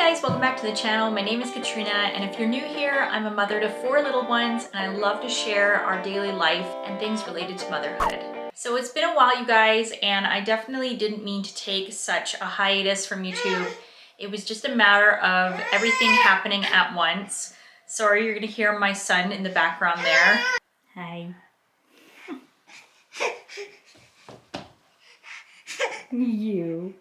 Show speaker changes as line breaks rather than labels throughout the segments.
guys, welcome back to the channel. My name is Katrina, and if you're new here, I'm a mother to 4 little ones, and I love to share our daily life and things related to motherhood. So it's been a while, you guys, and I definitely didn't mean to take such a hiatus from YouTube. It was just a matter of everything happening at once. Sorry, you're gonna hear my son in the background there. Hi. You.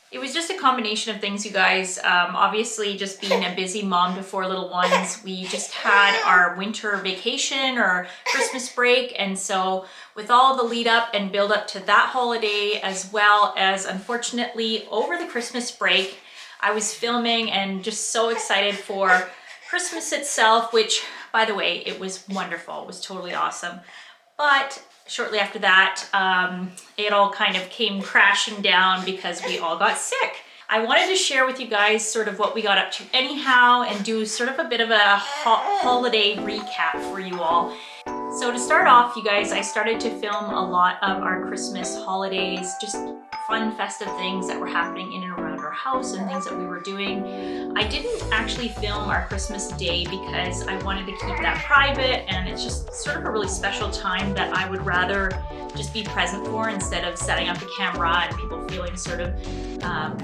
It was just a combination of things, you guys. Obviously, just being a busy mom to 4 little ones, we just had our winter vacation or Christmas break. And so with all the lead up and build up to that holiday, as well as unfortunately over the Christmas break, I was filming and just so excited for Christmas itself, which, by the way, it was wonderful. It was totally awesome. But shortly after that, it all kind of came crashing down because we all got sick. I wanted to share with you guys sort of what we got up to anyhow and do sort of a bit of a holiday recap for you all. So to start off, you guys, I started to film a lot of our Christmas holidays, just fun festive things that were happening in and around our house and things that we were doing. I didn't actually film our Christmas day because I wanted to keep that private, and it's just sort of a really special time that I would rather just be present for instead of setting up a camera and people feeling sort of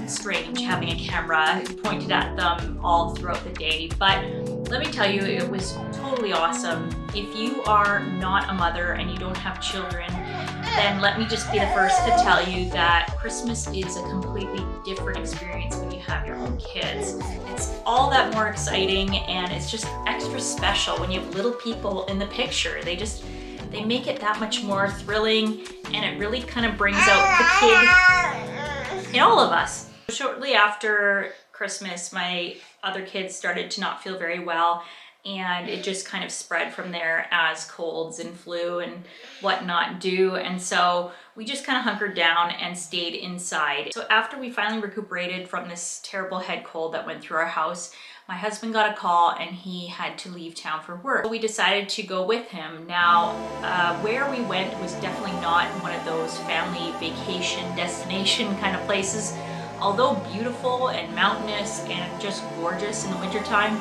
strange having a camera pointed at them all throughout the day. But let me tell you, it was totally awesome. If you are not a mother and you don't have children, then let me just be the first to tell you that Christmas is a completely different experience when you have your own kids. It's all that more exciting, and it's just extra special when you have little people in the picture. They make it that much more thrilling, and it really kind of brings out the kid in all of us. Shortly after Christmas, my other kids started to not feel very well, and it just kind of spread from there as colds and flu and whatnot do. And so we just kind of hunkered down and stayed inside. So after we finally recuperated from this terrible head cold that went through our house, my husband got a call and he had to leave town for work. So we decided to go with him. Now, where we went was definitely not one of those family vacation destination kind of places. Although beautiful and mountainous and just gorgeous in the wintertime,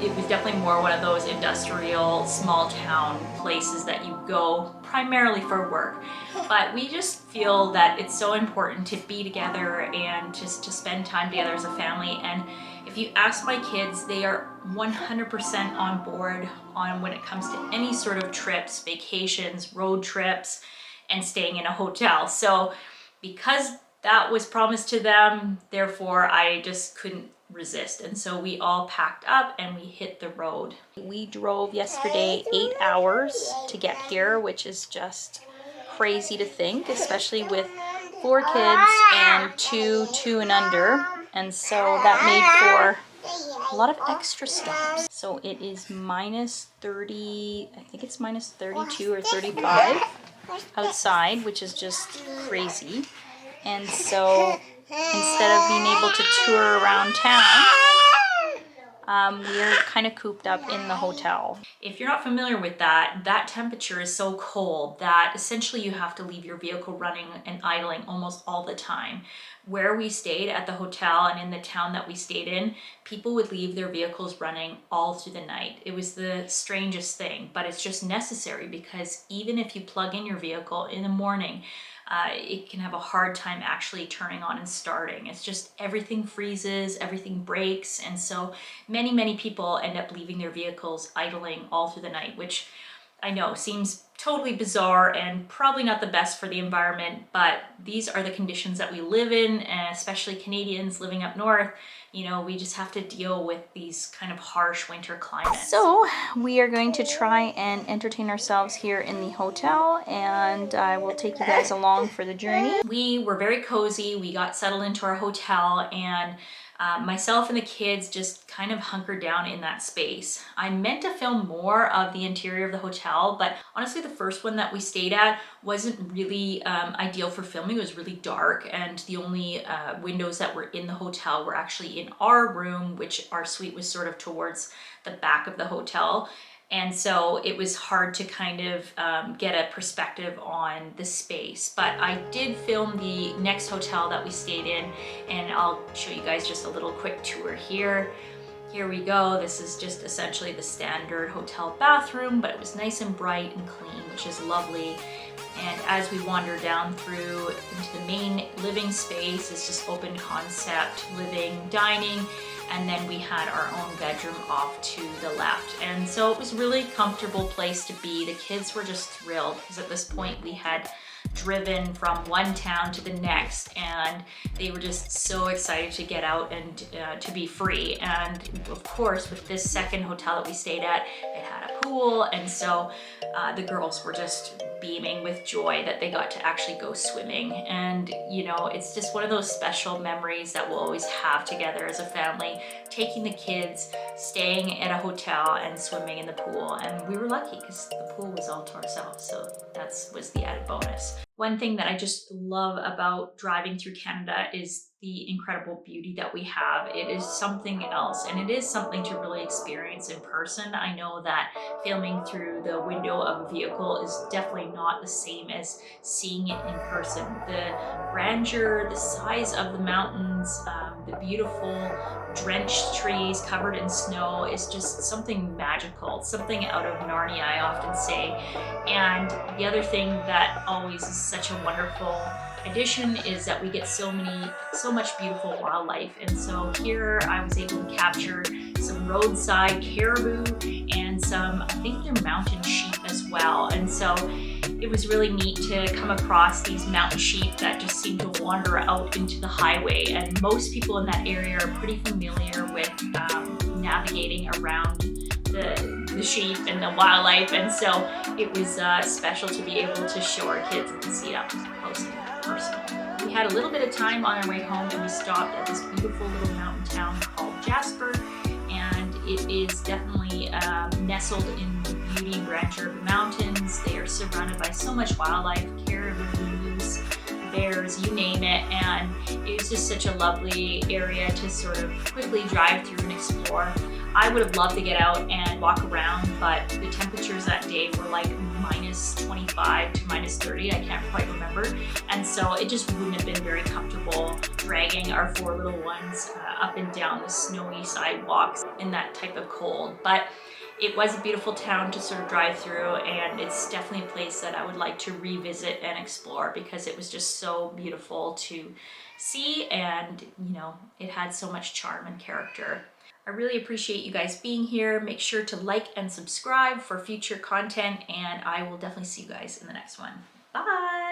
it was definitely more one of those industrial, small town places that you go primarily for work. But we just feel that it's so important to be together and just to spend time together as a family. And if you ask my kids, they are 100% on board on when it comes to any sort of trips, vacations, road trips, and staying in a hotel. So because that was promised to them, therefore I just couldn't resist. And so we all packed up and we hit the road. We drove yesterday 8 hours to get here, which is just crazy to think, especially with 4 kids and 2 and under. And so that made for a lot of extra stops. So it is minus 30, I think it's minus 32 or 35 outside, which is just crazy. And so instead of being able to tour around town, we're kind of cooped up in the hotel. If you're not familiar with that, that temperature is so cold that essentially you have to leave your vehicle running and idling almost all the time. Where we stayed at the hotel and in the town that we stayed in, people would leave their vehicles running all through the night. It was the strangest thing, but it's just necessary because even if you plug in your vehicle in the morning, it can have a hard time actually turning on and starting. It's just everything freezes, everything breaks, and so many people end up leaving their vehicles idling all through the night, which I know seems totally bizarre and probably not the best for the environment, but these are the conditions that we live in, and especially Canadians living up north. You know, we just have to deal with these kind of harsh winter climates. So we are going to try and entertain ourselves here in the hotel, and I will take you guys along for the journey. We were very cozy. We got settled into our hotel, and myself and the kids just kind of hunkered down in that space. I meant to film more of the interior of the hotel, but honestly the first one that we stayed at wasn't really ideal for filming. It was really dark, and the only windows that were in the hotel were actually in our room, which our suite was sort of towards the back of the hotel. And so it was hard to kind of get a perspective on the space. But I did film the next hotel that we stayed in, and I'll show you guys just a little quick tour here. Here we go. This is just essentially the standard hotel bathroom, but it was nice and bright and clean, which is lovely. And as we wander down through into the main living space, it's just open concept living, dining, and then we had our own bedroom off to the left. And so it was a really comfortable place to be. The kids were just thrilled because at this point we had driven from one town to the next, and they were just so excited to get out and to be free. And of course, with this second hotel that we stayed at, it had a pool, and so the girls were just beaming with joy that they got to actually go swimming. And you know, it's just one of those special memories that we'll always have together as a family, taking the kids, staying at a hotel and swimming in the pool. And we were lucky because the pool was all to ourselves, so that was the added bonus. One thing that I just love about driving through Canada is the incredible beauty that we have. It is something else, and it is something to really experience in person. I know that filming through the window of a vehicle is definitely not the same as seeing it in person. The grandeur, the size of the mountains, the beautiful drenched trees covered in snow is just something magical, something out of Narnia, I often say. And the other thing that always is such a wonderful addition is that we get so much beautiful wildlife. And so here I was able to capture some roadside caribou and some, I think they're mountain sheep as well. And so it was really neat to come across these mountain sheep that just seem to wander out into the highway. And most people in that area are pretty familiar with navigating around the sheep and the wildlife. And so it was special to be able to show our kids and see it up close and personal. We had a little bit of time on our way home, and we stopped at this beautiful little mountain town called Jasper. And it is definitely nestled in the beauty and grandeur of the mountains. They are surrounded by so much wildlife, caribou, moose, bears, you name it. And it was just such a lovely area to sort of quickly drive through and explore. I would have loved to get out and walk around, but the temperatures that day were like minus 25 to minus 30. I can't quite remember. And so it just wouldn't have been very comfortable dragging our 4 little ones up and down the snowy sidewalks in that type of cold. But it was a beautiful town to sort of drive through, and it's definitely a place that I would like to revisit and explore because it was just so beautiful to see, and you know, it had so much charm and character. I really appreciate you guys being here. Make sure to like and subscribe for future content, and I will definitely see you guys in the next one. Bye!